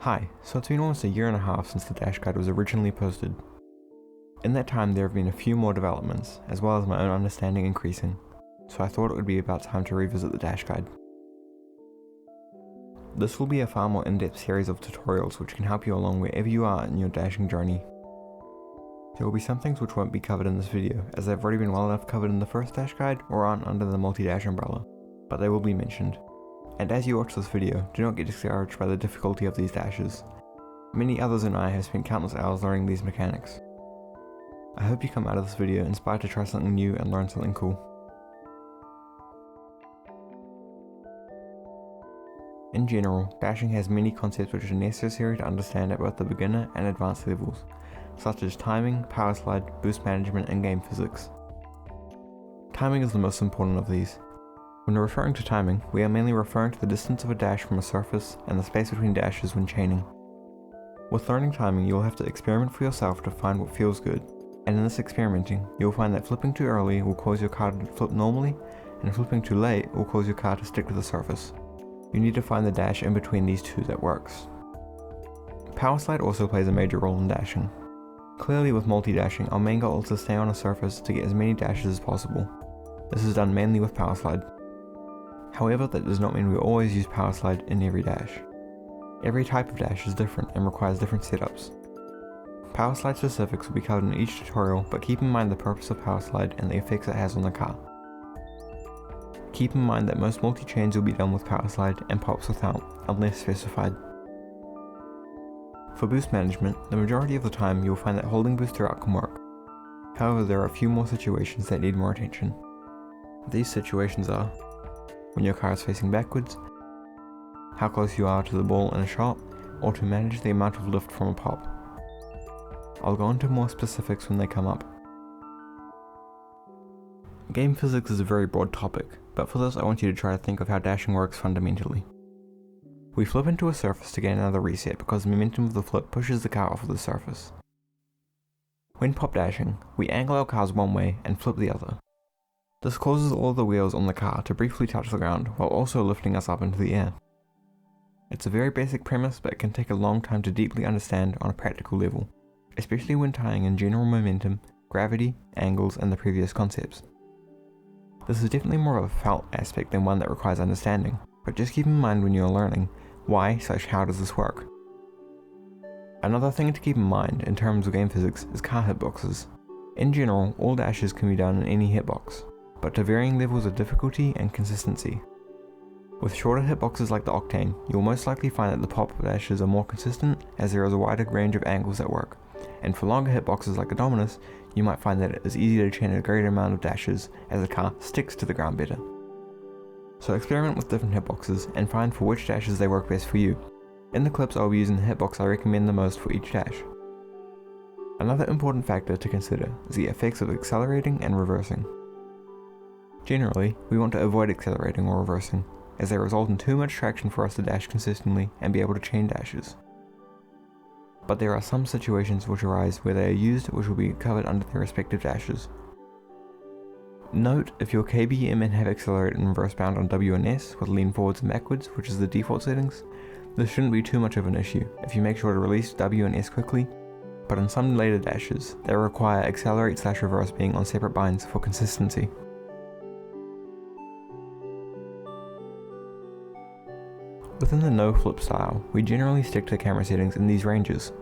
Hi, so it's been almost a year and a half since the dash guide was originally posted. In that time there have been a few more developments, as well as my own understanding increasing, so I thought it would be about time to revisit the dash guide. This will be a far more in-depth series of tutorials which can help you along wherever you are in your dashing journey. There will be some things which won't be covered in this video, as they've already been well enough covered in the first dash guide or aren't under the multi-dash umbrella, but they will be mentioned. And as you watch this video, do not get discouraged by the difficulty of these dashes. Many others and I have spent countless hours learning these mechanics. I hope you come out of this video inspired to try something new and learn something cool. In general, dashing has many concepts which are necessary to understand at both the beginner and advanced levels, such as timing, power slide, boost management, and game physics. Timing is the most important of these. When referring to timing, we are mainly referring to the distance of a dash from a surface and the space between dashes when chaining. With learning timing, you will have to experiment for yourself to find what feels good, and in this experimenting, you will find that flipping too early will cause your car to flip normally, and flipping too late will cause your car to stick to the surface. You need to find the dash in between these two that works. Power slide also plays a major role in dashing. Clearly with multi-dashing, our main goal is to stay on a surface to get as many dashes as possible. This is done mainly with power slide. However, that does not mean we always use power slide in every dash. Every type of dash is different and requires different setups. Power slide specifics will be covered in each tutorial, but keep in mind the purpose of power slide and the effects it has on the car. Keep in mind that most multi-chains will be done with power slide and pops without, unless specified. For boost management, the majority of the time you will find that holding boost throughout can work. However, there are a few more situations that need more attention. These situations are when your car is facing backwards, how close you are to the ball in a shot, or to manage the amount of lift from a pop. I'll go into more specifics when they come up. Game physics is a very broad topic, but for this I want you to try to think of how dashing works fundamentally. We flip into a surface to gain another reset because the momentum of the flip pushes the car off of the surface. When pop dashing, we angle our cars one way and flip the other. This causes all of the wheels on the car to briefly touch the ground while also lifting us up into the air. It's a very basic premise, but it can take a long time to deeply understand on a practical level, especially when tying in general momentum, gravity, angles, and the previous concepts. This is definitely more of a felt aspect than one that requires understanding, but just keep in mind when you're learning why/how does this work. Another thing to keep in mind in terms of game physics is car hitboxes. In general, all dashes can be done in any hitbox, but to varying levels of difficulty and consistency. With shorter hitboxes like the Octane, you will most likely find that the pop dashes are more consistent as there is a wider range of angles that work, and for longer hitboxes like the Dominus, you might find that it is easier to chain a greater amount of dashes as the car sticks to the ground better. So experiment with different hitboxes and find for which dashes they work best for you. In the clips I will be using the hitbox I recommend the most for each dash. Another important factor to consider is the effects of accelerating and reversing. Generally, we want to avoid accelerating or reversing, as they result in too much traction for us to dash consistently and be able to chain dashes. But there are some situations which arise where they are used which will be covered under their respective dashes. Note, if your KBM and have accelerate and reverse bound on W and S with lean forwards and backwards, which is the default settings, this shouldn't be too much of an issue if you make sure to release W and S quickly, but in some later dashes, they require accelerate/reverse being on separate binds for consistency. Within the no flip style, we generally stick to camera settings in these ranges: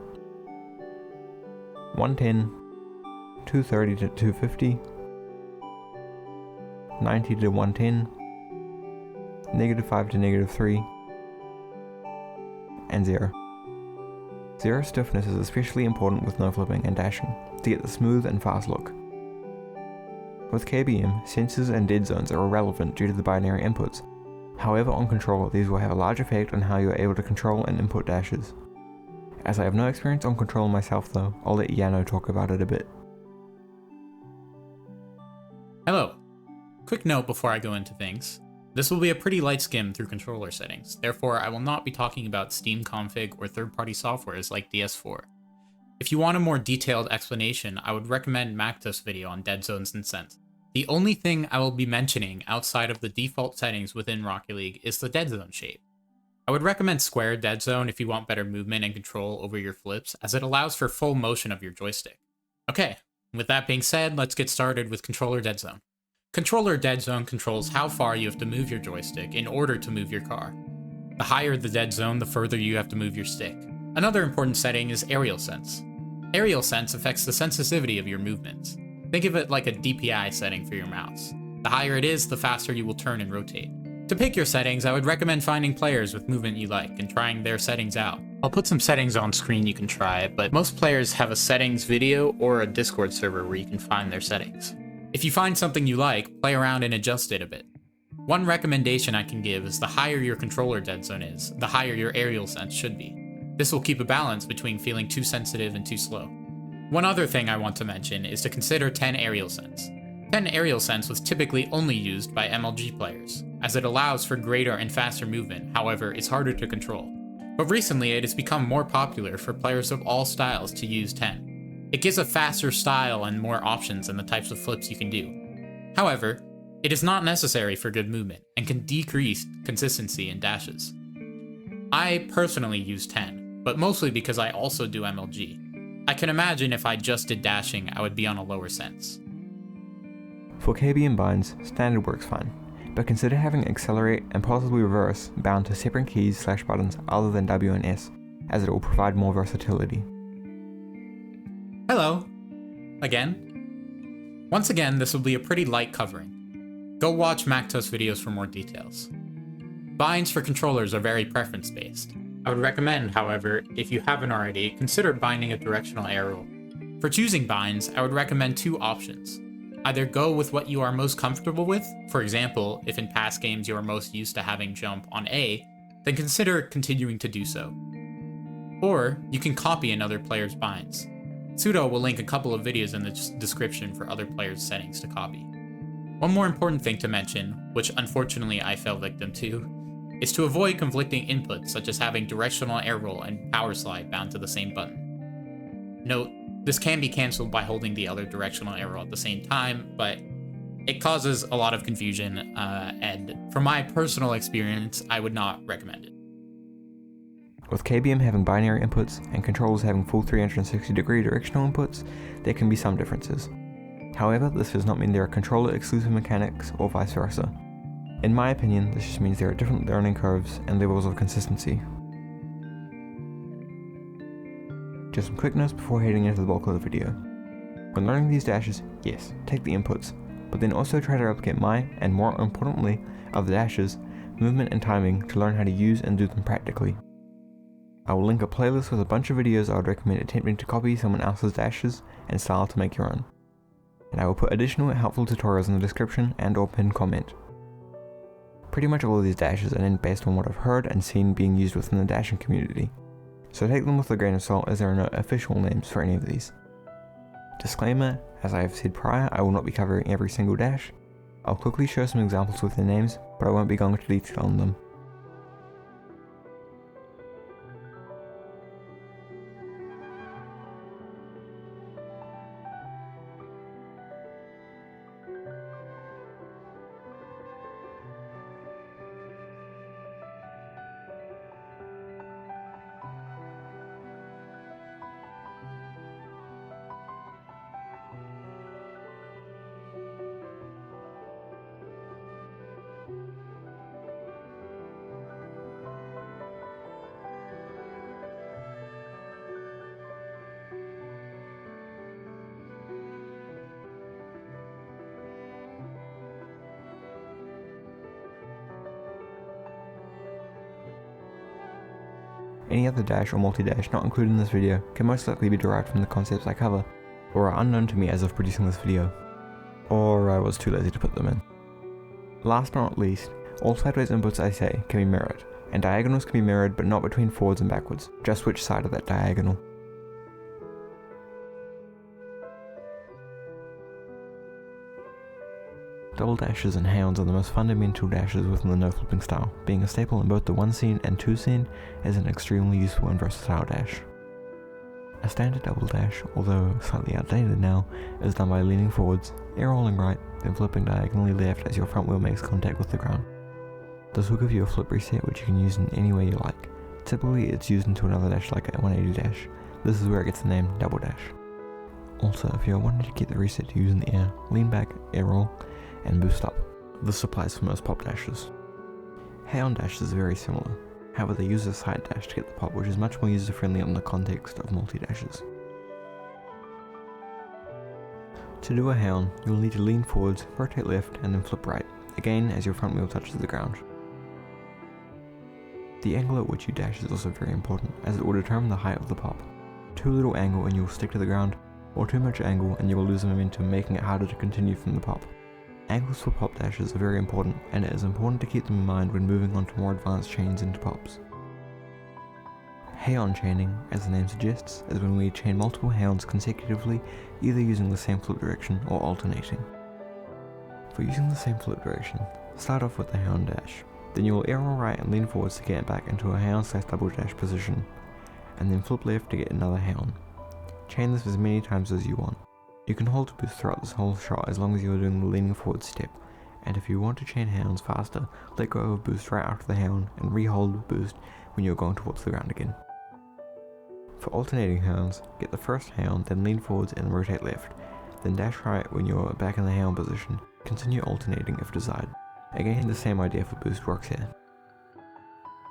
110, 230 to 250, 90 to 110, -5 to -3, and 0. Zero stiffness is especially important with no flipping and dashing to get the smooth and fast look. With KBM, sensors and dead zones are irrelevant due to the binary inputs. However, on control, these will have a large effect on how you are able to control and input dashes. As I have no experience on control myself though, I'll let Yano talk about it a bit. Hello. Quick note before I go into things. This will be a pretty light skim through controller settings, therefore I will not be talking about Steam config or third-party softwares like DS4. If you want a more detailed explanation, I would recommend Mactos video on deadzones and sens. The only thing I will be mentioning outside of the default settings within Rocket League is the deadzone shape. I would recommend square dead zone if you want better movement and control over your flips, as it allows for full motion of your joystick. Okay, with that being said, let's get started with controller dead zone. Controller dead zone controls how far you have to move your joystick in order to move your car. The higher the dead zone, the further you have to move your stick. Another important setting is aerial sense. Aerial sense affects the sensitivity of your movements. Think of it like a DPI setting for your mouse. The higher it is, the faster you will turn and rotate. To pick your settings, I would recommend finding players with movement you like and trying their settings out. I'll put some settings on screen you can try, but most players have a settings video or a Discord server where you can find their settings. If you find something you like, play around and adjust it a bit. One recommendation I can give is the higher your controller dead zone is, the higher your aerial sense should be. This will keep a balance between feeling too sensitive and too slow. One other thing I want to mention is to consider 10 aerial sense. 10 aerial sense was typically only used by MLG players, as it allows for greater and faster movement, however, it's harder to control. But recently it has become more popular for players of all styles to use 10. It gives a faster style and more options in the types of flips you can do. However, it is not necessary for good movement, and can decrease consistency in dashes. I personally use 10, but mostly because I also do MLG. I can imagine if I just did dashing, I would be on a lower sense. For KB and binds, standard works fine, but consider having accelerate and possibly reverse bound to separate keys/buttons other than W and S, as it will provide more versatility. Hello! Again. Once again, this will be a pretty light covering. Go watch Mactos videos for more details. Binds for controllers are very preference-based. I would recommend, however, if you haven't already, consider binding a directional arrow. For choosing binds, I would recommend two options. Either go with what you are most comfortable with, for example, if in past games you are most used to having jump on A, then consider continuing to do so. Or, you can copy another player's binds. Sudo will link a couple of videos in the description for other players' settings to copy. One more important thing to mention, which unfortunately I fell victim to, is to avoid conflicting inputs such as having directional arrow and power slide bound to the same button. Note, this can be cancelled by holding the other directional arrow at the same time, but it causes a lot of confusion, and from my personal experience, I would not recommend it. With KBM having binary inputs and controllers having full 360-degree directional inputs, there can be some differences. However, this does not mean there are controller-exclusive mechanics or vice versa. In my opinion, this just means there are different learning curves and levels of consistency. Just some quick notes before heading into the bulk of the video. When learning these dashes, yes, take the inputs, but then also try to replicate my, and more importantly, other dashes, movement and timing to learn how to use and do them practically. I will link a playlist with a bunch of videos I would recommend attempting to copy someone else's dashes and style to make your own. And I will put additional helpful tutorials in the description and or pinned comment. Pretty much all of these dashes are then based on what I've heard and seen being used within the dashing community, so take them with a grain of salt as there are no official names for any of these. Disclaimer, as I have said prior, I will not be covering every single dash. I'll quickly show some examples with their names, but I won't be going into detail on them. Any other dash or multi-dash not included in this video can most likely be derived from the concepts I cover, or are unknown to me as of producing this video, or I was too lazy to put them in. Last but not least, all sideways inputs I say can be mirrored, and diagonals can be mirrored but not between forwards and backwards, just which side of that diagonal. Double dashes and haons are the most fundamental dashes within the no-flipping style, being a staple in both the 1 scene and 2 scene as an extremely useful and versatile dash. A standard double dash, although slightly outdated now, is done by leaning forwards, air rolling right, then flipping diagonally left as your front wheel makes contact with the ground. This will give you a flip reset which you can use in any way you like. Typically it's used into another dash like a 180 dash. This is where it gets the name double dash. Also, if you're wanting to get the reset to use in the air, lean back, air roll, and boost up. This applies for most pop dashes. Haon dash is very similar, however they use a side dash to get the pop, which is much more user friendly in the context of multi-dashes. To do a Haon, you will need to lean forwards, rotate left, and then flip right, again as your front wheel touches the ground. The angle at which you dash is also very important, as it will determine the height of the pop. Too little angle and you will stick to the ground, or too much angle and you will lose momentum, making it harder to continue from the pop. Angles for pop dashes are very important, and it is important to keep them in mind when moving on to more advanced chains into pops. Haon chaining, as the name suggests, is when we chain multiple Haons consecutively, either using the same flip direction or alternating. For using the same flip direction, start off with the Haon dash, then you will air roll right and lean forwards to get back into a Haon/double dash position, and then flip left to get another Haon. Chain this as many times as you want. You can hold to boost throughout this whole shot as long as you are doing the leaning forward step, and if you want to chain Haons faster, let go of boost right after the Haon and re-hold boost when you are going towards the ground again. For alternating Haons, get the first Haon, then lean forwards and rotate left, then dash right when you are back in the Haon position. Continue alternating if desired. Again, the same idea for boost works here.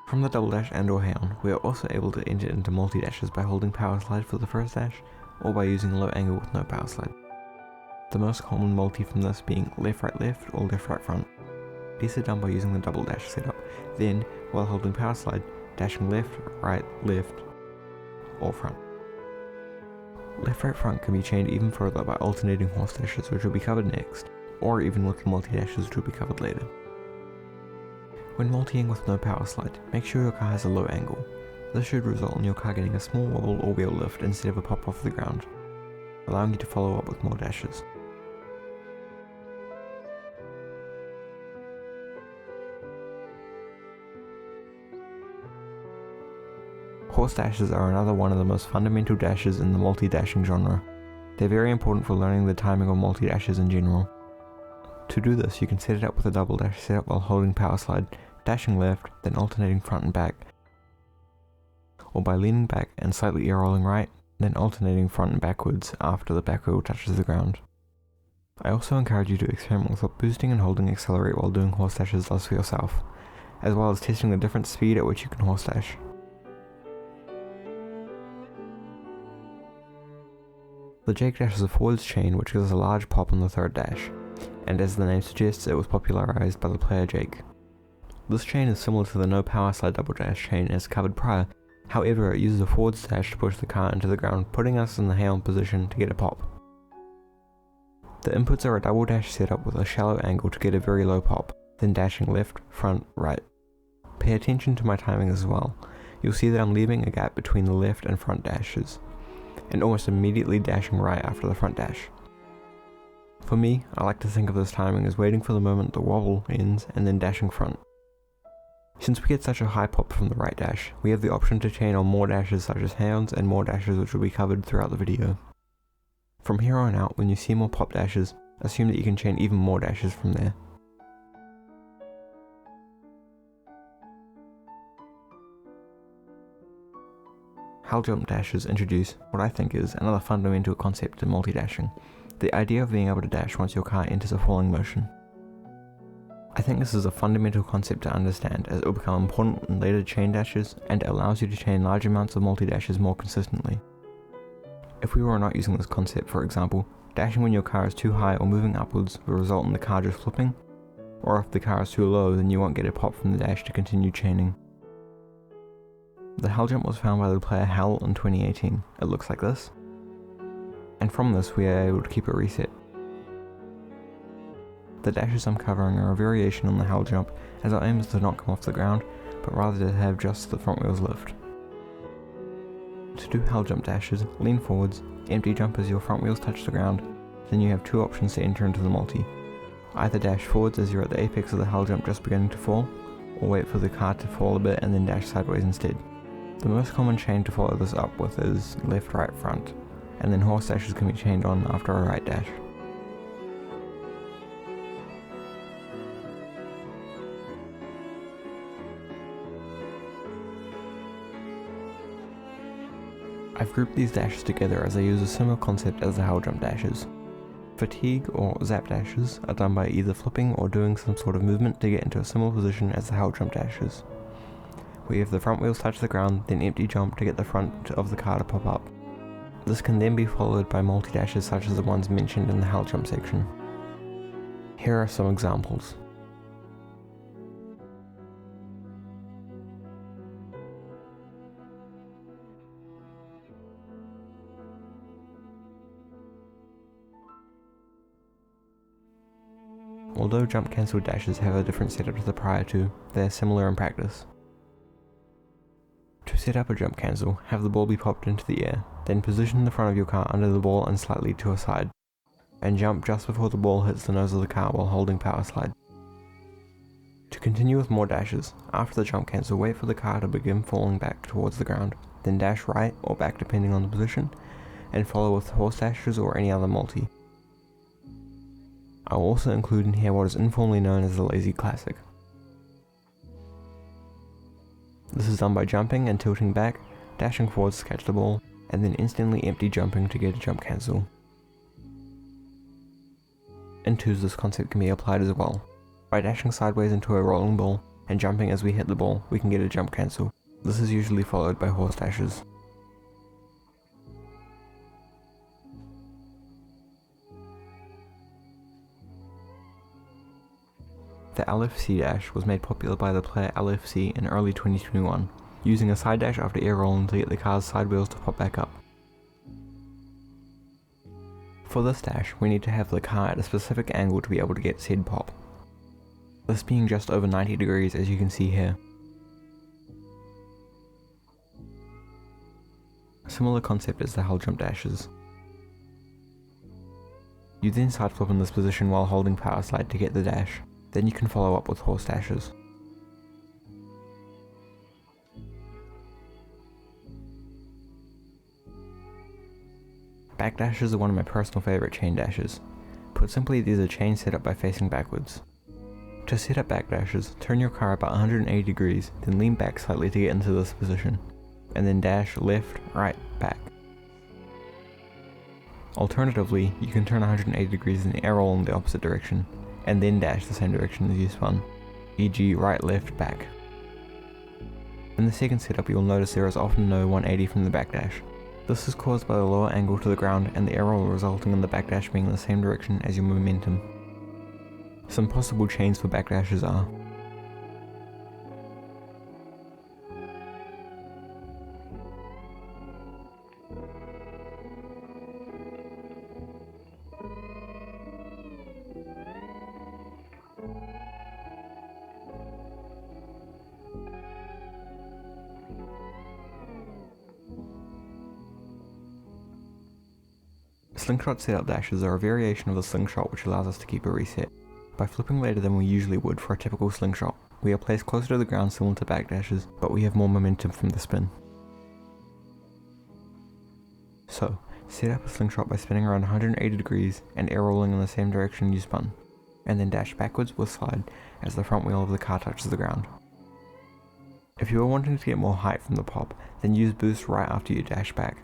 From the double dash and or Haon, we are also able to enter into multi-dashes by holding power slide for the first dash, or by using a low angle with no power slide. The most common multi from this being left right left or left right front. These are done by using the double dash setup, then, while holding power slide, dashing left, right, left, or front. Left right front can be chained even further by alternating Horsedashes, which will be covered next, or even with the multi-dashes, which will be covered later. When multiing with no power slide, make sure your car has a low angle. This should result in your car getting a small wobble or wheel lift instead of a pop off the ground, allowing you to follow up with more dashes. Horsedashes are another one of the most fundamental dashes in the multi-dashing genre. They're very important for learning the timing of multi-dashes in general. To do this, you can set it up with a double dash setup while holding power slide, dashing left, then alternating front and back, or by leaning back and slightly air rolling right, then alternating front and backwards after the back wheel touches the ground. I also encourage you to experiment with what boosting and holding accelerate while doing Horsedashes does for yourself, as well as testing the different speed at which you can Horsedash. The Jake dash is a forwards chain which gives a large pop on the third dash, and as the name suggests, it was popularized by the player Jake. This chain is similar to the no power slide double dash chain as covered prior, however it uses a forwards dash to push the car into the ground, putting us in the Haon position to get a pop. The inputs are a double dash setup with a shallow angle to get a very low pop, then dashing left, front, right. Pay attention to my timing as well. You'll see that I'm leaving a gap between the left and front dashes, and almost immediately dashing right after the front dash. For me, I like to think of this timing as waiting for the moment the wobble ends and then dashing front. Since we get such a high pop from the right dash, we have the option to chain on more dashes such as Haons and more dashes which will be covered throughout the video. From here on out, when you see more pop dashes, assume that you can chain even more dashes from there. Heljump dashes introduce what I think is another fundamental concept in multi-dashing, the idea of being able to dash once your car enters a falling motion. I think this is a fundamental concept to understand as it will become important in later chain dashes, and it allows you to chain large amounts of multi-dashes more consistently. If we were not using this concept, for example, dashing when your car is too high or moving upwards will result in the car just flipping, or if the car is too low then you won't get a pop from the dash to continue chaining. The Heljump was found by the player Hel in 2018. It looks like this, and from this we are able to keep it reset. The dashes I'm covering are a variation on the Heljump, as our aim is to not come off the ground, but rather to have just the front wheels lift. To do Heljump dashes, lean forwards, empty jump as your front wheels touch the ground, then you have two options to enter into the multi. Either dash forwards as you're at the apex of the Heljump just beginning to fall, or wait for the car to fall a bit and then dash sideways instead. The most common chain to follow this up with is left right front, and then Horsedashes can be chained on after a right dash. I've grouped these dashes together as I use a similar concept as the Heljump dashes. Fatigue or zap dashes are done by either flipping or doing some sort of movement to get into a similar position as the Heljump dashes. We have the front wheels touch the ground, then empty jump to get the front of the car to pop up. This can then be followed by multi-dashes such as the ones mentioned in the Heljump section. Here are some examples. Although jump cancel dashes have a different setup to the prior two, they are similar in practice. To set up a jump cancel, have the ball be popped into the air, then position the front of your car under the ball and slightly to a side, and jump just before the ball hits the nose of the car while holding power slide. To continue with more dashes, after the jump cancel wait for the car to begin falling back towards the ground, then dash right or back depending on the position, and follow with Horsedashes or any other multi. I will also include in here what is informally known as the lazy classic. This is done by jumping and tilting back, dashing forwards to catch the ball, and then instantly empty jumping to get a jump cancel. In twos this concept can be applied as well. By dashing sideways into a rolling ball and jumping as we hit the ball, we can get a jump cancel. This is usually followed by Horsedashes. The LFC dash was made popular by the player LFC in early 2021, using a side dash after air rolling to get the car's side wheels to pop back up. For this dash, we need to have the car at a specific angle to be able to get said pop. This being just over 90 degrees as you can see here. A similar concept as the Heljump dashes. You then side flip in this position while holding power slide to get the dash. Then you can follow up with Horsedashes. Backdashes are one of my personal favourite chain dashes. Put simply, these are chains set up by facing backwards. To set up backdashes, turn your car about 180 degrees, then lean back slightly to get into this position, and then dash left, right, back. Alternatively, you can turn 180 degrees and air roll in the opposite direction, and then dash the same direction as you spun, e.g. right, left, back. In the second setup you will notice there is often no 180 from the backdash. This is caused by the lower angle to the ground and the air roll resulting in the backdash being in the same direction as your momentum. Some possible chains for backdashes are Slingshot-setup dashes are a variation of the slingshot which allows us to keep a reset. By flipping later than we usually would for a typical slingshot, we are placed closer to the ground similar to backdashes, but we have more momentum from the spin. So, set up a slingshot by spinning around 180 degrees and air rolling in the same direction you spun, and then dash backwards with slide as the front wheel of the car touches the ground. If you are wanting to get more height from the pop, then use boost right after you dash back.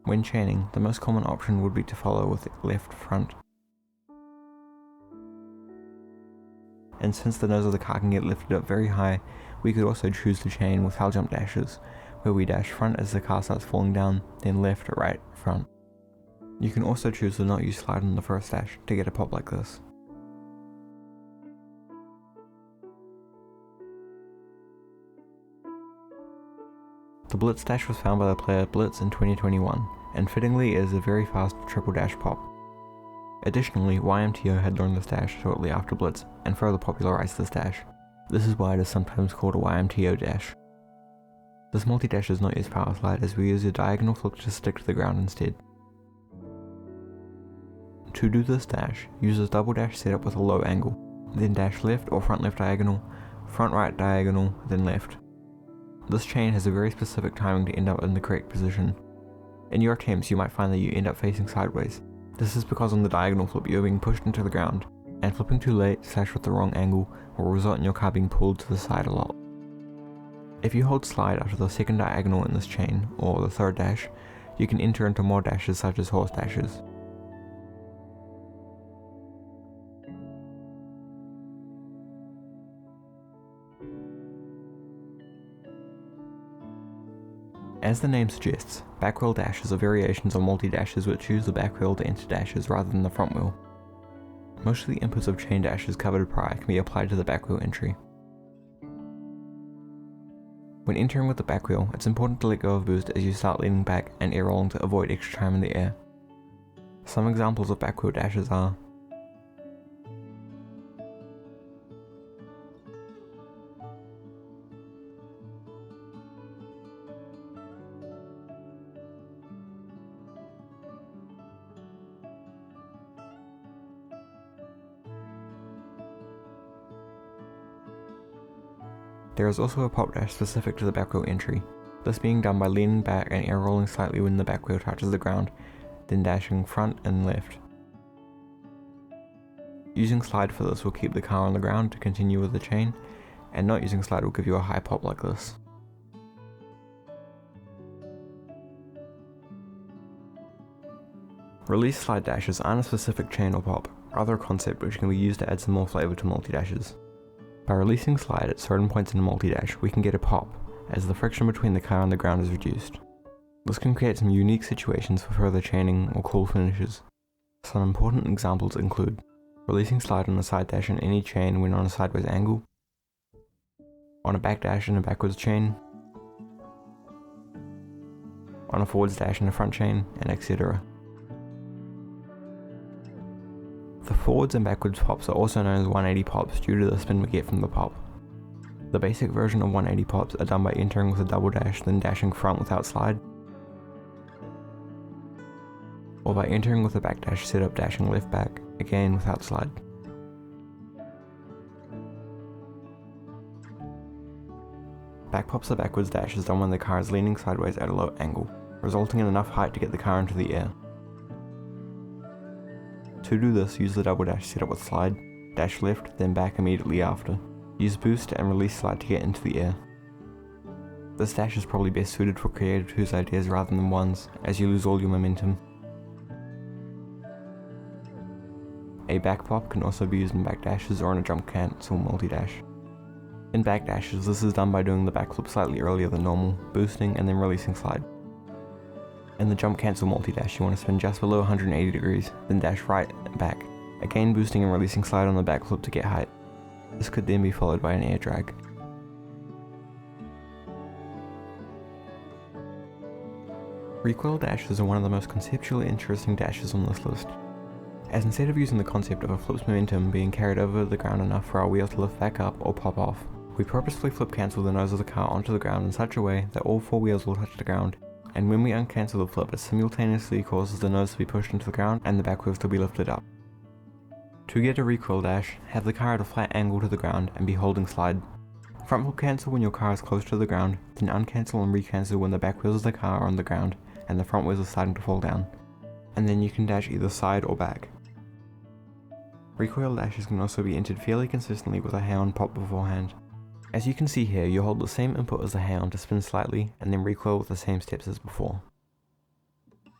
When chaining, the most common option would be to follow with left front. And since the nose of the car can get lifted up very high, we could also choose to chain with Heljump dashes, where we dash front as the car starts falling down, then left, right, front. You can also choose to not use slide on the first dash to get a pop like this. The Blitz dash was found by the player Blitz in 2021, and fittingly it is a very fast triple dash pop. Additionally, ymto had learned this dash shortly after Blitz, and further popularized this dash. This is why it is sometimes called a ymto dash. This multi-dash does not use power slide as we use a diagonal flip to stick to the ground instead. To do this dash, use a double dash setup with a low angle, then dash left or front left diagonal, front right diagonal, then left. This chain has a very specific timing to end up in the correct position. In your attempts you might find that you end up facing sideways. This is because on the diagonal flip you are being pushed into the ground, and flipping too late / with the wrong angle will result in your car being pulled to the side a lot. If you hold slide after the second diagonal in this chain, or the third dash, you can enter into more dashes such as Horsedashes. As the name suggests, backwheel dashes are variations on multi-dashes which use the backwheel to enter dashes rather than the front wheel. Most of the inputs of chain dashes covered prior can be applied to the backwheel entry. When entering with the backwheel, it's important to let go of boost as you start leaning back and air rolling to avoid extra time in the air. Some examples of backwheel dashes are There is also a pop dash specific to the backwheel entry, this being done by leaning back and air rolling slightly when the backwheel touches the ground, then dashing front and left. Using slide for this will keep the car on the ground to continue with the chain, and not using slide will give you a high pop like this. Release slide dashes aren't a specific chain or pop, rather a concept which can be used to add some more flavour to multi-dashes. By releasing slide at certain points in a multi-dash, we can get a pop, as the friction between the car and the ground is reduced. This can create some unique situations for further chaining or cool finishes. Some important examples include releasing slide on a side dash in any chain when on a sideways angle, on a backdash in a backwards chain, on a forwards dash in a front chain, and etc. The forwards and backwards pops are also known as 180 pops due to the spin we get from the pop. The basic version of 180 pops are done by entering with a double dash then dashing front without slide, or by entering with a backdash setup dashing left back, again without slide. Back pops are backwards dashes done when the car is leaning sideways at a low angle, resulting in enough height to get the car into the air. To do this, use the double dash setup with slide, dash left, then back immediately after. Use boost and release slide to get into the air. This dash is probably best suited for creators whose ideas rather than ones, as you lose all your momentum. A back pop can also be used in backdashes or in a jump cancel multi-dash. In backdashes, this is done by doing the backflip slightly earlier than normal, boosting and then releasing slide. In the jump cancel multi-dash, you want to spin just below 180 degrees, then dash right and back, again boosting and releasing slide on the backflip to get height. This could then be followed by an air drag. Recoil dashes are one of the most conceptually interesting dashes on this list, as instead of using the concept of a flip's momentum being carried over the ground enough for our wheel to lift back up or pop off, we purposefully flip cancel the nose of the car onto the ground in such a way that all four wheels will touch the ground, and when we uncancel the flip, it simultaneously causes the nose to be pushed into the ground and the back wheels to be lifted up. To get a recoil dash, have the car at a flat angle to the ground and be holding slide. Front flip cancel when your car is close to the ground, then uncancel and recancel when the back wheels of the car are on the ground and the front wheels are starting to fall down, and then you can dash either side or back. Recoil dashes can also be entered fairly consistently with a haon pop beforehand. As you can see here, you hold the same input as the haon to spin slightly and then recoil with the same steps as before.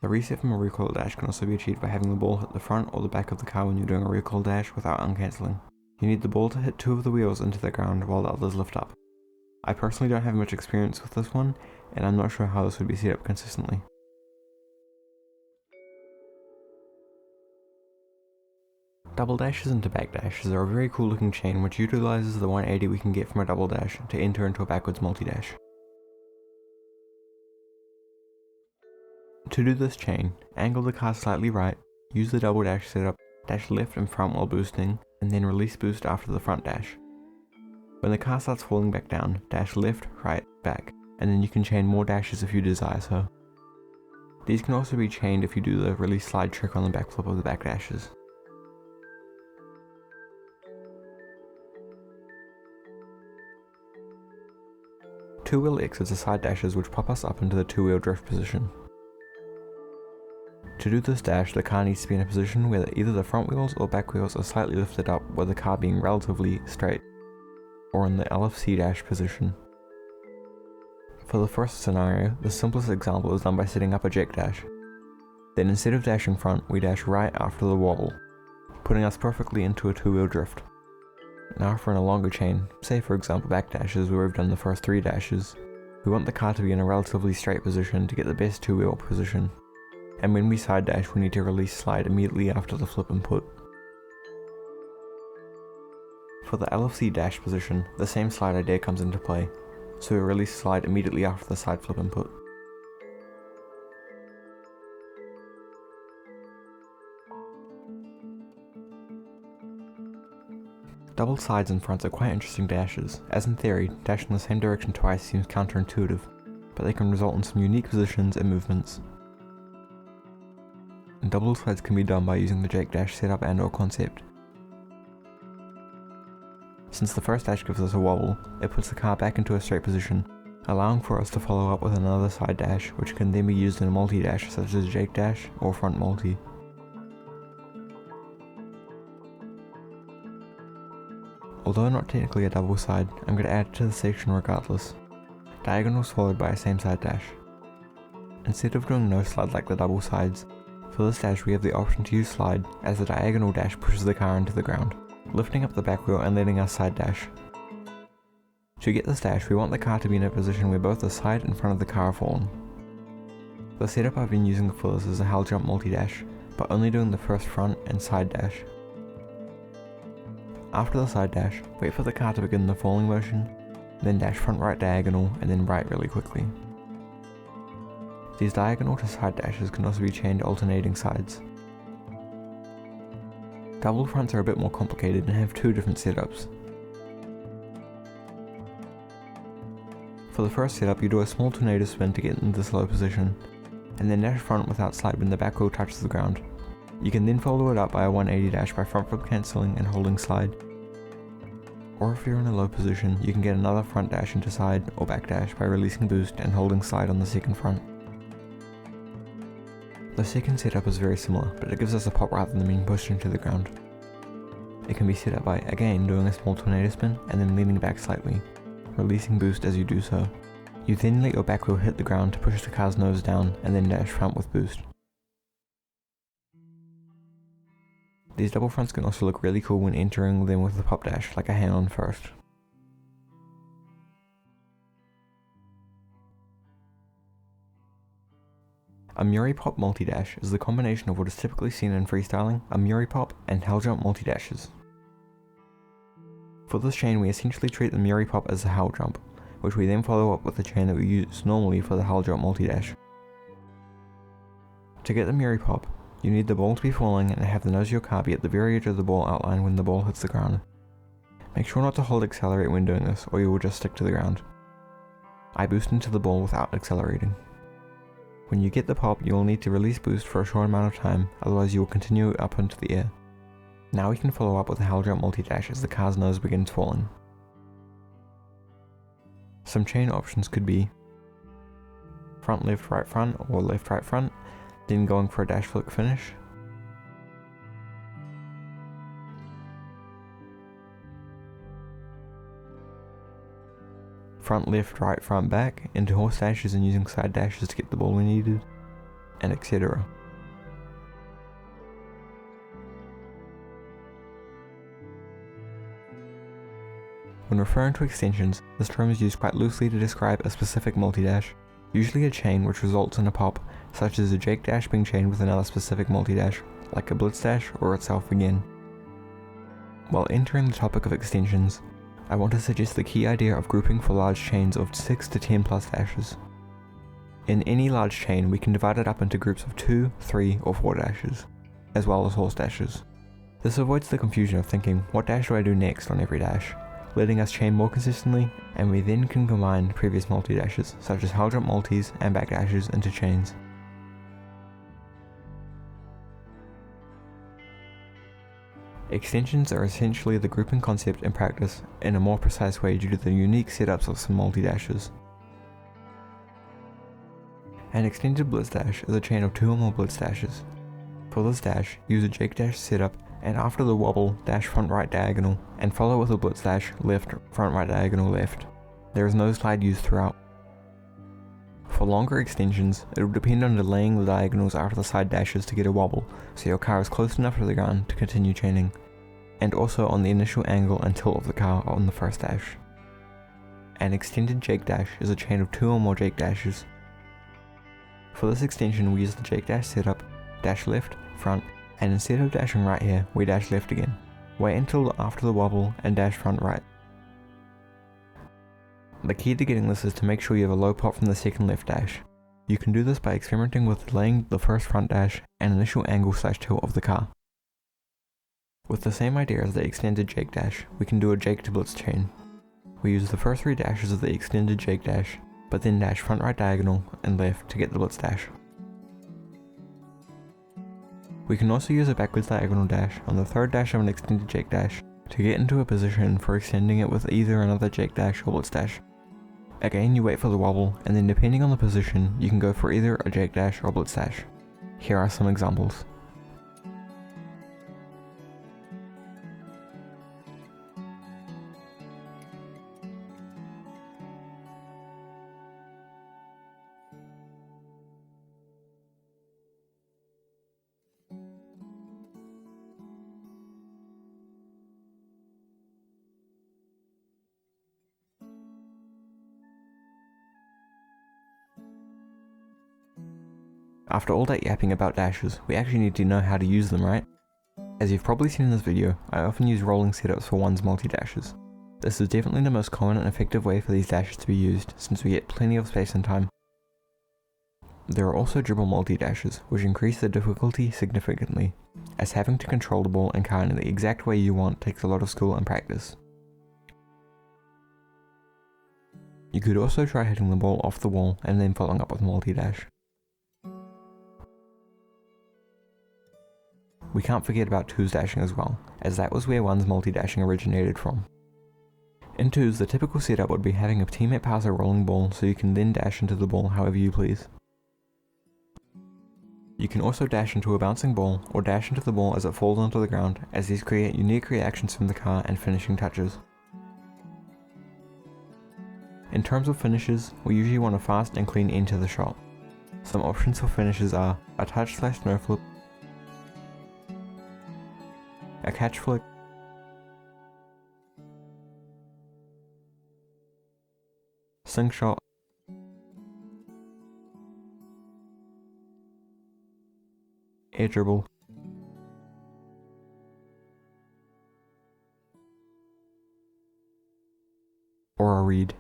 The reset from a recoil dash can also be achieved by having the ball hit the front or the back of the car when you're doing a recoil dash without uncancelling. You need the ball to hit two of the wheels into the ground while the others lift up. I personally don't have much experience with this one, and I'm not sure how this would be set up consistently. Double dashes into backdashes are a very cool looking chain which utilizes the 180 we can get from a double dash to enter into a backwards multi-dash. To do this chain, angle the car slightly right, use the double dash setup, dash left and front while boosting, and then release boost after the front dash. When the car starts falling back down, dash left, right, back, and then you can chain more dashes if you desire so. These can also be chained if you do the release slide trick on the backflip of the backdashes. Two-wheel exits are side dashes which pop us up into the two-wheel drift position. To do this dash, the car needs to be in a position where either the front wheels or back wheels are slightly lifted up with the car being relatively straight, or in the LFC dash position. For the first scenario, the simplest example is done by setting up a eject dash. Then instead of dashing front, we dash right after the wobble, putting us perfectly into a two-wheel drift. Now for in a longer chain, say for example Backdashes where we've done the first 3 dashes, we want the car to be in a relatively straight position to get the best two-wheel position, and when we side dash we need to release slide immediately after the flip input. For the LFC dash position, the same slide idea comes into play, so we release slide immediately after the side flip input. Double sides and fronts are quite interesting dashes, as in theory, dashing the same direction twice seems counterintuitive, but they can result in some unique positions and movements. And double sides can be done by using the Jake dash setup and/or concept. Since the first dash gives us a wobble, it puts the car back into a straight position, allowing for us to follow up with another side dash, which can then be used in a multi-dash such as Jake dash or front multi. Although not technically a double side, I'm going to add it to the section regardless. Diagonals followed by a same side dash. Instead of doing no slide like the double sides, for this dash we have the option to use slide as the diagonal dash pushes the car into the ground, lifting up the back wheel and letting us side dash. To get this dash we want the car to be in a position where both the side and front of the car are fallen. The setup I've been using for this is a Heljump multi-dash, but only doing the first front and side dash. After the side dash, wait for the car to begin the falling motion, then dash front right diagonal and then right really quickly. These diagonal to side dashes can also be chained alternating sides. Double fronts are a bit more complicated and have 2 different setups. For the first setup you do a small tornado spin to get into this low position, and then dash front without slide when the back wheel touches the ground. You can then follow it up by a 180 dash by front flip cancelling and holding slide. Or if you're in a low position, you can get another front dash into side or back dash by releasing boost and holding slide on the second front. The second setup is very similar, but it gives us a pop rather than being pushed into the ground. It can be set up by, again, doing a small tornado spin and then leaning back slightly, releasing boost as you do so. You then let your back wheel hit the ground to push the car's nose down and then dash front with boost. These double fronts can also look really cool when entering them with a pop dash, like a Haon first. A Muriepop multi-dash is the combination of what is typically seen in freestyling, a Muriepop, and Heljump multi-dashes. For this chain we essentially treat the Muriepop as a Heljump, which we then follow up with the chain that we use normally for the Heljump multi-dash. To get the Muriepop, you need the ball to be falling and have the nose of your car be at the very edge of the ball outline when the ball hits the ground. Make sure not to hold accelerate when doing this or you will just stick to the ground. I boost into the ball without accelerating. When you get the pop you will need to release boost for a short amount of time, otherwise you will continue up into the air. Now we can follow up with a Heljump multi-dash as the car's nose begins falling. Some chain options could be front left right front or left right front, then going for a dash flip finish. Front left right front back into Horsedashes and using side dashes to get the ball when needed, and etc. When referring to extensions, this term is used quite loosely to describe a specific multi-dash, usually a chain which results in a pop, such as a Jake dash being chained with another specific multi-dash, like a Blitz dash or itself again. While entering the topic of extensions, I want to suggest the key idea of grouping for large chains of 6 to 10 plus dashes. In any large chain we can divide it up into groups of 2, 3 or 4 dashes, as well as Horsedashes. This avoids the confusion of thinking, what dash do I do next on every dash, letting us chain more consistently, and we then can combine previous multi-dashes, such as Heljump multis and Backdashes, into chains. Extensions are essentially the grouping concept in practice in a more precise way due to the unique setups of some multi-dashes. An extended Blitz dash is a chain of 2 or more Blitz dashes. For this dash, use a Jake dash setup and after the wobble, dash front right diagonal, and follow with a Blitz dash left front right diagonal left. There is no slide used throughout. For longer extensions, it will depend on delaying the diagonals after the side dashes to get a wobble, so your car is close enough to the ground to continue chaining, and also on the initial angle and tilt of the car on the first dash. An extended Jake dash is a chain of 2 or more Jake dashes. For this extension we use the Jake dash setup, dash left, front, and instead of dashing right here, we dash left again. Wait until after the wobble and dash front right. The key to getting this is to make sure you have a low pop from the second left dash. You can do this by experimenting with delaying the first front dash and initial angle / tilt of the car. With the same idea as the extended Jake dash, we can do a Jake to Blitz chain. We use the first 3 dashes of the extended Jake dash, but then dash front right diagonal and left to get the Blitz dash. We can also use a backwards diagonal dash on the 3rd dash of an extended Jake dash to get into a position for extending it with either another Jake dash or Blitz dash. Again, you wait for the wobble, and then depending on the position, you can go for either a Jake dash or Blitz dash. Here are some examples. After all that yapping about dashes, we actually need to know how to use them, right? As you've probably seen in this video, I often use rolling setups for one's multi-dashes. This is definitely the most common and effective way for these dashes to be used, since we get plenty of space and time. There are also dribble multi-dashes, which increase the difficulty significantly, as having to control the ball and car in the exact way you want takes a lot of skill and practice. You could also try hitting the ball off the wall and then following up with multi-dash. We can't forget about 2's dashing as well, as that was where 1's multi-dashing originated from. In 2's, the typical setup would be having a teammate pass a rolling ball so you can then dash into the ball however you please. You can also dash into a bouncing ball, or dash into the ball as it falls onto the ground, as these create unique reactions from the car and finishing touches. In terms of finishes, we usually want a fast and clean end to the shot. Some options for finishes are a touch / no flip, a catch flick, slingshot, air dribble, or a read.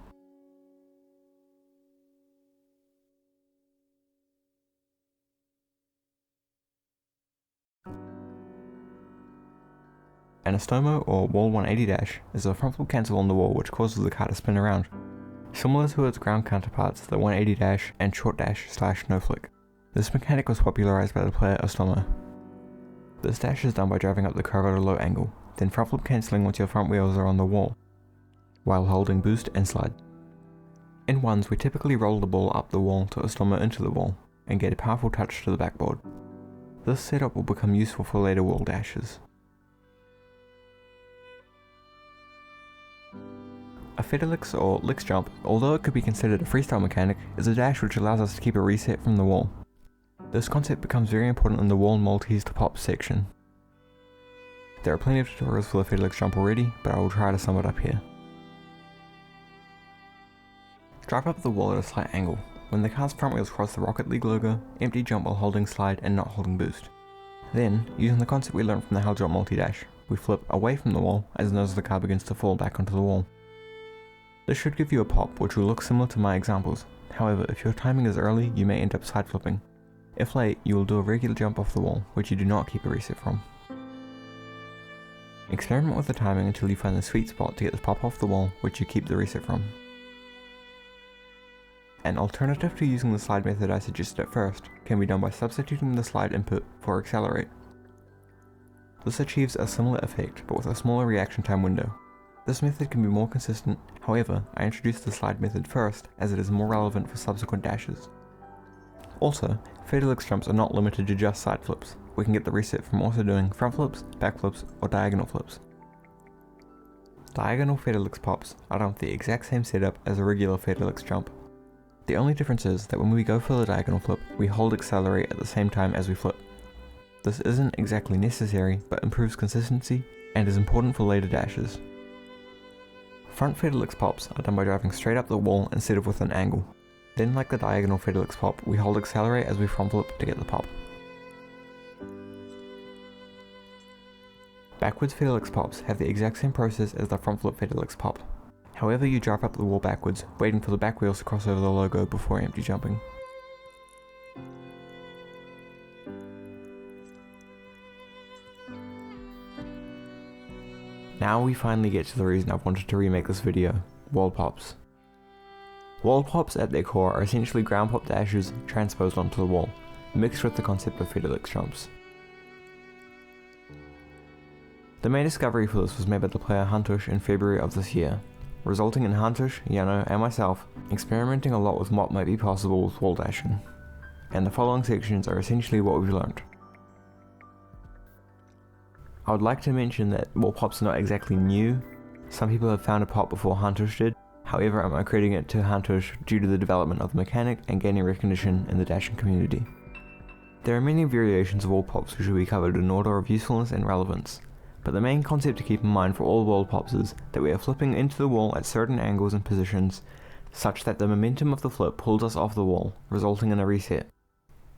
An Astomo or wall 180 dash is a front flip cancel on the wall which causes the car to spin around, similar to its ground counterparts, the 180 dash and short dash / no flick. This mechanic was popularized by the player Astomo. This dash is done by driving up the curve at a low angle, then front flip cancelling once your front wheels are on the wall, while holding boost and slide. In ones, we typically roll the ball up the wall to Astomo into the wall, and get a powerful touch to the backboard. This setup will become useful for later wall dashes. A Fetelix or Jump, although it could be considered a freestyle mechanic, is a dash which allows us to keep a reset from the wall. This concept becomes very important in the wall multis to pop section. There are plenty of tutorials for the Fetelix Jump already, but I will try to sum it up here. Drive up the wall at a slight angle. When the car's front wheels cross the Rocket League logo, empty jump while holding slide and not holding boost. Then, using the concept we learned from the Heljump multi-dash, we flip away from the wall as the nose of the car begins to fall back onto the wall. This should give you a pop which will look similar to my examples. However, if your timing is early, you may end up side flipping. If late, you will do a regular jump off the wall, which you do not keep a reset from. Experiment with the timing until you find the sweet spot to get the pop off the wall, which you keep the reset from. An alternative to using the slide method I suggested at first can be done by substituting the slide input for accelerate. This achieves a similar effect, but with a smaller reaction time window. This method can be more consistent, however, I introduced the slide method first as it is more relevant for subsequent dashes. Also, Fetelix jumps are not limited to just side flips. We can get the reset from also doing front flips, back flips, or diagonal flips. Diagonal Fetelix pops are done with the exact same setup as a regular Fetelix jump. The only difference is that when we go for the diagonal flip, we hold accelerate at the same time as we flip. This isn't exactly necessary, but improves consistency and is important for later dashes. Front Fetelix pops are done by driving straight up the wall instead of with an angle. Then, like the diagonal Fetelix pop, we hold accelerate as we front flip to get the pop. Backwards Fetelix pops have the exact same process as the front flip Fetelix pop. However, you drive up the wall backwards, waiting for the back wheels to cross over the logo before empty jumping. Now we finally get to the reason I've wanted to remake this video, wall pops. Wall pops at their core are essentially ground pop dashes transposed onto the wall, mixed with the concept of Fetelix jumps. The main discovery for this was made by the player Haons in February of this year, resulting in Haons, Yano, and myself experimenting a lot with what might be possible with wall dashing. And the following sections are essentially what we've learned. I would like to mention that wall pops are not exactly new. Some people have found a pop before Haons did, however I'm accrediting it to Haons due to the development of the mechanic and gaining recognition in the dashing community. There are many variations of wall pops which will be covered in order of usefulness and relevance, but the main concept to keep in mind for all wall pops is that we are flipping into the wall at certain angles and positions such that the momentum of the flip pulls us off the wall, resulting in a reset.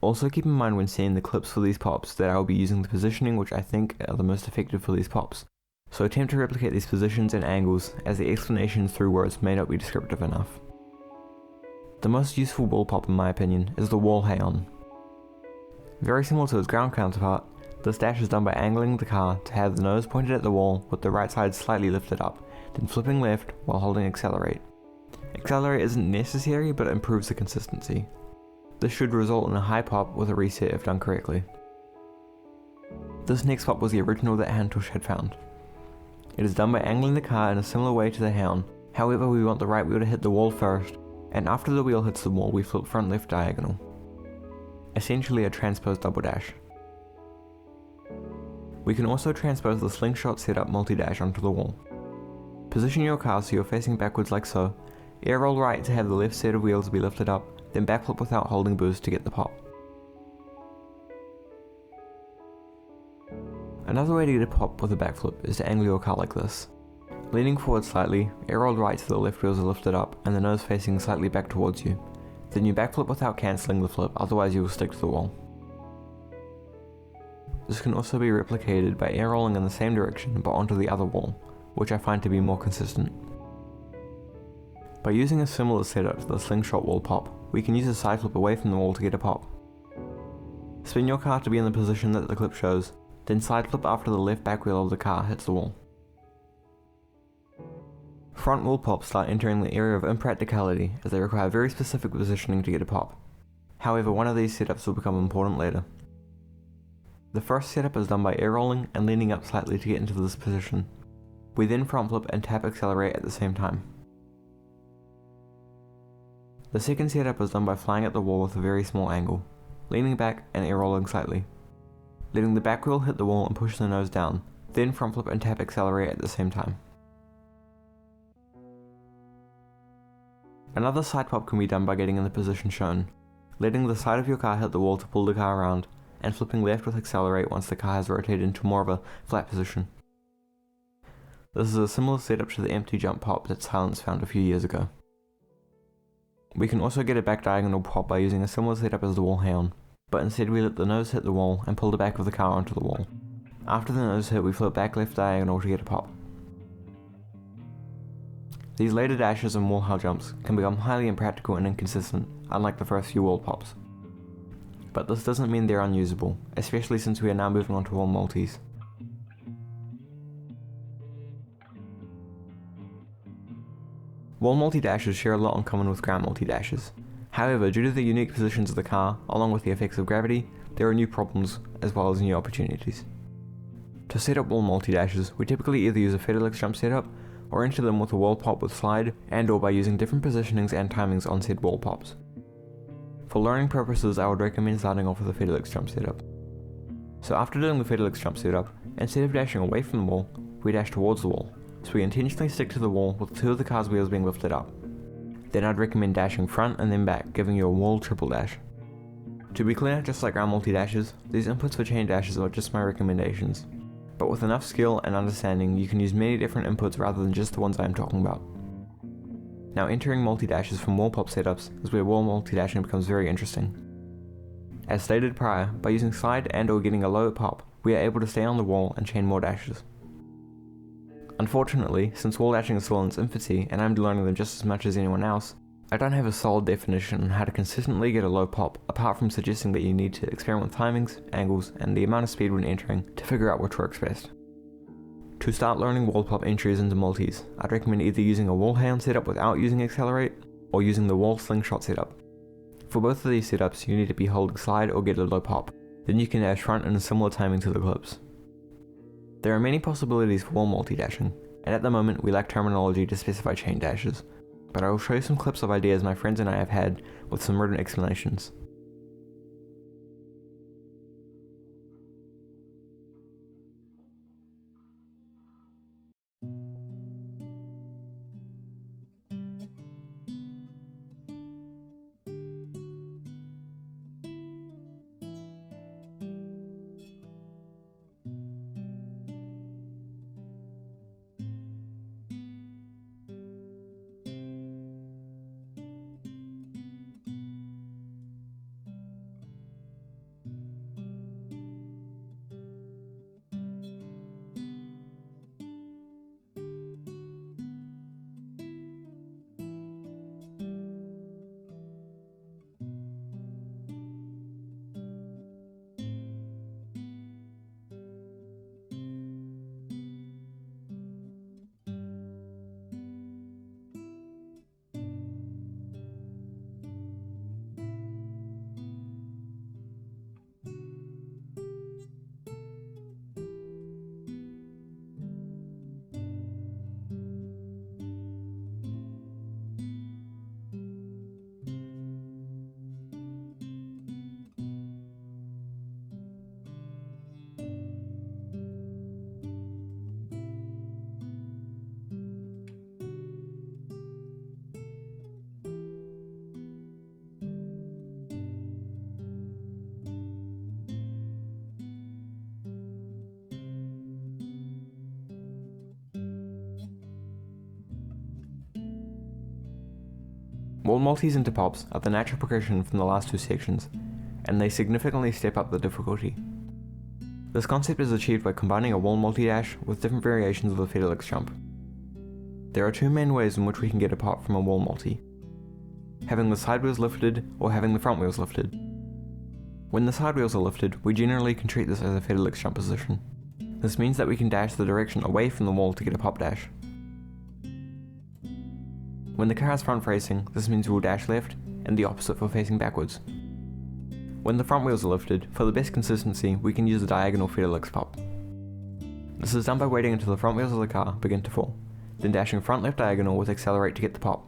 Also keep in mind when seeing the clips for these pops that I will be using the positioning which I think are the most effective for these pops, so attempt to replicate these positions and angles as the explanations through words may not be descriptive enough. The most useful wall pop in my opinion is the wall haon. Very similar to its ground counterpart, this dash is done by angling the car to have the nose pointed at the wall with the right side slightly lifted up, then flipping left while holding accelerate. Accelerate isn't necessary but it improves the consistency. This should result in a high pop with a reset if done correctly. This next pop was the original that Haons had found. It is done by angling the car in a similar way to the haon, however we want the right wheel to hit the wall first, and after the wheel hits the wall we flip front left diagonal. Essentially a transposed double dash. We can also transpose the Slingshot-setup multi-dash onto the wall. Position your car so you're facing backwards like so, air roll right to have the left set of wheels be lifted up, then backflip without holding boost to get the pop. Another way to get a pop with a backflip is to angle your car like this. Leaning forward slightly, air roll right so the left wheels are lifted up and the nose facing slightly back towards you. Then you backflip without cancelling the flip, otherwise you will stick to the wall. This can also be replicated by air rolling in the same direction but onto the other wall, which I find to be more consistent. By using a similar setup to the slingshot wall pop, we can use a side flip away from the wall to get a pop. Spin your car to be in the position that the clip shows, then side flip after the left back wheel of the car hits the wall. Front wall pops start entering the area of impracticality as they require very specific positioning to get a pop. However, one of these setups will become important later. The first setup is done by air rolling and leaning up slightly to get into this position. We then front flip and tap accelerate at the same time. The second setup is done by flying at the wall with a very small angle, leaning back and air rolling slightly. Letting the back wheel hit the wall and push the nose down, then front flip and tap accelerate at the same time. Another side pop can be done by getting in the position shown, letting the side of your car hit the wall to pull the car around, and flipping left with accelerate once the car has rotated into more of a flat position. This is a similar setup to the ymto jump pop that Haons found a few years ago. We can also get a back diagonal pop by using a similar setup as the wall haon, but instead we let the nose hit the wall and pull the back of the car onto the wall. After the nose hit we flip back left diagonal to get a pop. These later dashes and wall Heljumps can become highly impractical and inconsistent, unlike the first few wall pops. But this doesn't mean they're unusable, especially since we are now moving on to wall multis. Wall multi-dashes share a lot in common with ground multi-dashes. However, due to the unique positions of the car, along with the effects of gravity, there are new problems as well as new opportunities. To set up wall multi-dashes, we typically either use a Fetelix Jump setup, or enter them with a wall pop with slide, and or by using different positionings and timings on said wall pops. For learning purposes, I would recommend starting off with a Fetelix Jump setup. So after doing the Fetelix Jump setup, instead of dashing away from the wall, we dash towards the wall, so we intentionally stick to the wall with two of the car's wheels being lifted up. Then I'd recommend dashing front and then back, giving you a wall triple dash. To be clear, just like our multi-dashes, these inputs for chain dashes are just my recommendations. But with enough skill and understanding, you can use many different inputs rather than just the ones I am talking about. Now entering multi-dashes from wall pop setups is where wall multi-dashing becomes very interesting. As stated prior, by using slide and or getting a low pop, we are able to stay on the wall and chain more dashes. Unfortunately, since wall dashing is still in its infancy and I'm learning them just as much as anyone else, I don't have a solid definition on how to consistently get a low pop, apart from suggesting that you need to experiment with timings, angles, and the amount of speed when entering to figure out which works best. To start learning wall pop entries into multis, I'd recommend either using a wall haon setup without using accelerate, or using the wall slingshot setup. For both of these setups, you need to be holding slide or get a low pop, then you can dash front in a similar timing to the clips. There are many possibilities for wall multi-dashing, and at the moment we lack terminology to specify chain dashes, but I will show you some clips of ideas my friends and I have had with some written explanations. Wall multis into pops are the natural progression from the last two sections, and they significantly step up the difficulty. This concept is achieved by combining a wall multi-dash with different variations of the Fetelix Jump. There are two main ways in which we can get a pop from a wall multi: having the side wheels lifted or having the front wheels lifted. When the side wheels are lifted, we generally can treat this as a Fetelix Jump position. This means that we can dash the direction away from the wall to get a pop dash. When the car is front facing, this means we'll dash left, and the opposite for facing backwards. When the front wheels are lifted, for the best consistency, we can use a diagonal Fetelix pop. This is done by waiting until the front wheels of the car begin to fall, then dashing front left diagonal with accelerate to get the pop.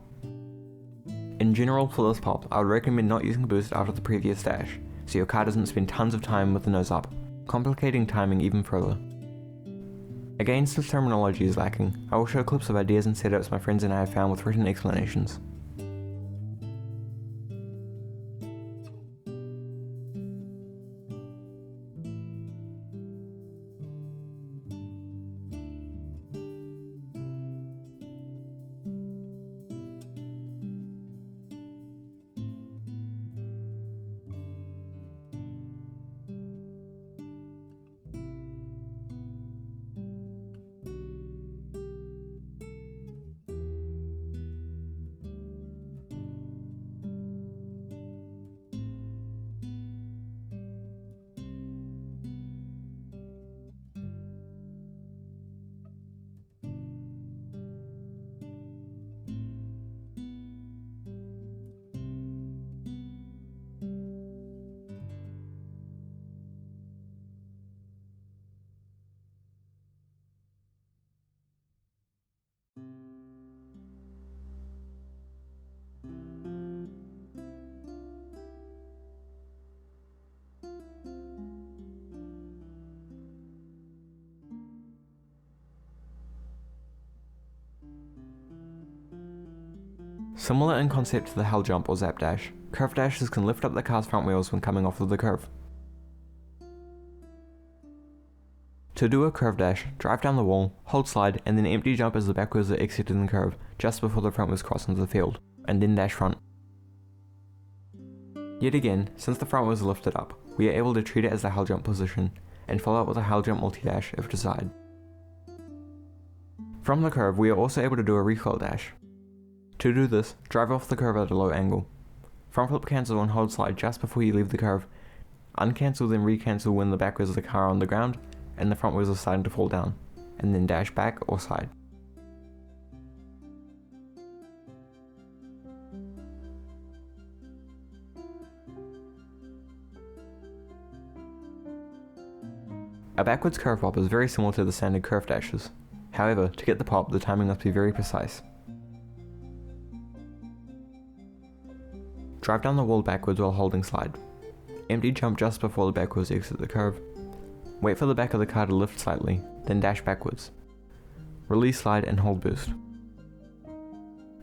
In general, for this pop, I would recommend not using boost after the previous dash, so your car doesn't spend tons of time with the nose up, complicating timing even further. Again, since terminology is lacking, I will show clips of ideas and setups my friends and I have found with written explanations. Similar in concept to the Heljump or zap dash, Curvedashes can lift up the car's front wheels when coming off of the curve. To do a curve dash, drive down the wall, hold slide, and then empty jump as the back wheels are exiting the curve just before the front wheels cross into the field, and then dash front. Yet again, since the front wheels are lifted up, we are able to treat it as the Heljump position, and follow up with a Heljump multi-dash if desired. From the curve, we are also able to do a recoil dash. To do this, drive off the curve at a low angle. Front flip cancel and hold slide just before you leave the curve. Uncancel then recancel when the back wheels of the car are on the ground, and the front wheels are starting to fall down, and then dash back or side. A backwards curve pop is very similar to the standard Curvedashes. However, to get the pop, the timing must be very precise. Drive down the wall backwards while holding slide. Empty jump just before the back wheels exit the curve. Wait for the back of the car to lift slightly, then dash backwards. Release slide and hold boost.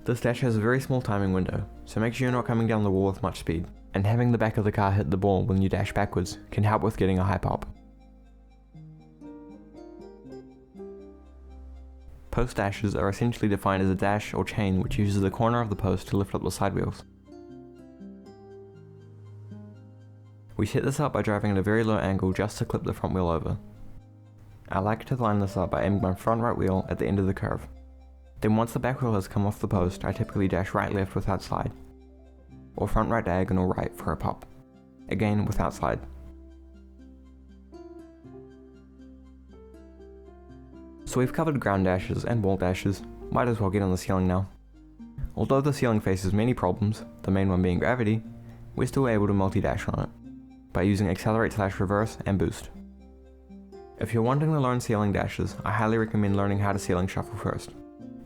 This dash has a very small timing window, so make sure you're not coming down the wall with much speed, and having the back of the car hit the ball when you dash backwards can help with getting a high pop. Post dashes are essentially defined as a dash or chain which uses the corner of the post to lift up the side wheels. We set this up by driving at a very low angle just to clip the front wheel over. I like to line this up by aiming my front right wheel at the end of the curve. Then once the back wheel has come off the post, I typically dash right left without slide, or front right diagonal right for a pop, again without slide. So we've covered ground dashes and wall dashes, might as well get on the ceiling now. Although the ceiling faces many problems, the main one being gravity, we're still able to multi-dash on it, by using accelerate/reverse and boost. If you're wanting to learn ceiling dashes, I highly recommend learning how to ceiling shuffle first.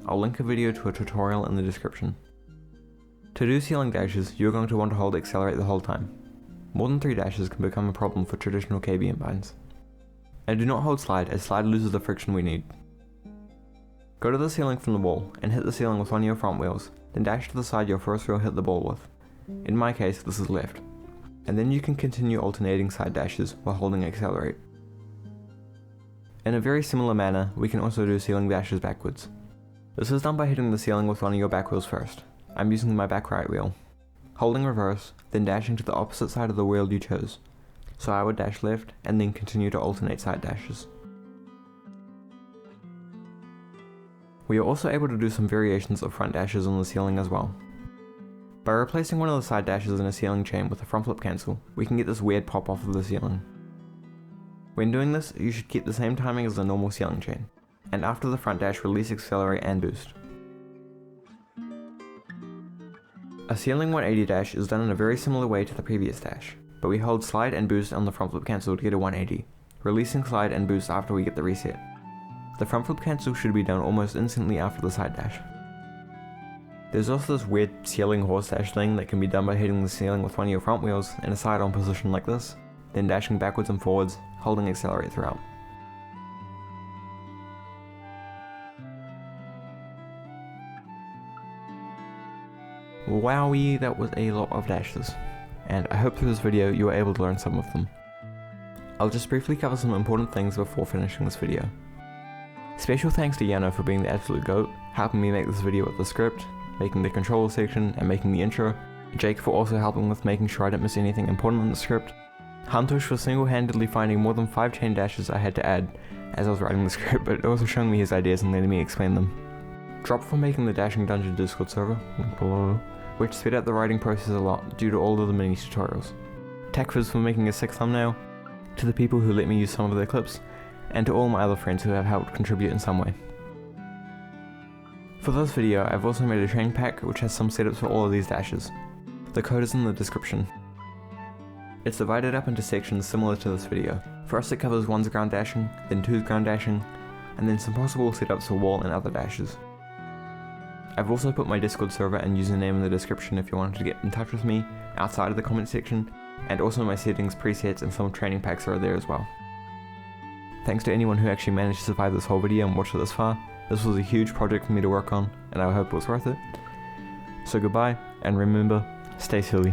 I'll link a video to a tutorial in the description. To do ceiling dashes, you're going to want to hold accelerate the whole time. More than 3 dashes can become a problem for traditional KBM binds. And do not hold slide, as slide loses the friction we need. Go to the ceiling from the wall, and hit the ceiling with one of your front wheels, then dash to the side your first wheel hit the ball with. In my case, this is left. And then you can continue alternating side dashes while holding accelerate. In a very similar manner, we can also do ceiling dashes backwards. This is done by hitting the ceiling with one of your back wheels first. I'm using my back right wheel. Holding reverse, then dashing to the opposite side of the wheel you chose. So I would dash left, and then continue to alternate side dashes. We are also able to do some variations of front dashes on the ceiling as well. By replacing one of the side dashes in a ceiling chain with a front flip cancel, we can get this weird pop off of the ceiling. When doing this, you should keep the same timing as the normal ceiling chain, and after the front dash release accelerate and boost. A ceiling 180 dash is done in a very similar way to the previous dash, but we hold slide and boost on the front flip cancel to get a 180, releasing slide and boost after we get the reset. The front flip cancel should be done almost instantly after the side dash. There's also this weird ceiling horse dash thing that can be done by hitting the ceiling with one of your front wheels in a side-on position like this, then dashing backwards and forwards, holding accelerate throughout. Wowee, that was a lot of dashes, and I hope through this video you were able to learn some of them. I'll just briefly cover some important things before finishing this video. Special thanks to Yano for being the absolute GOAT, helping me make this video with the script, making the controller section, and making the intro. Jake for also helping with making sure I didn't miss anything important in the script. Hantush for single-handedly finding more than 5 chain dashes I had to add as I was writing the script, but also showing me his ideas and letting me explain them. Drop for making the Dashing Dungeon Discord server, link below, which sped up the writing process a lot due to all of the mini tutorials. Techfizz for making a sick thumbnail, to the people who let me use some of their clips, and to all my other friends who have helped contribute in some way. For this video, I've also made a training pack which has some setups for all of these dashes. The code is in the description. It's divided up into sections similar to this video. First it covers 1's ground dashing, then 2's ground dashing, and then some possible setups for wall and other dashes. I've also put my Discord server and username in the description if you wanted to get in touch with me outside of the comment section, and also my settings, presets, and some training packs are there as well. Thanks to anyone who actually managed to survive this whole video and watched it this far. This was a huge project for me to work on, and I hope it was worth it. So goodbye, and remember, stay silly.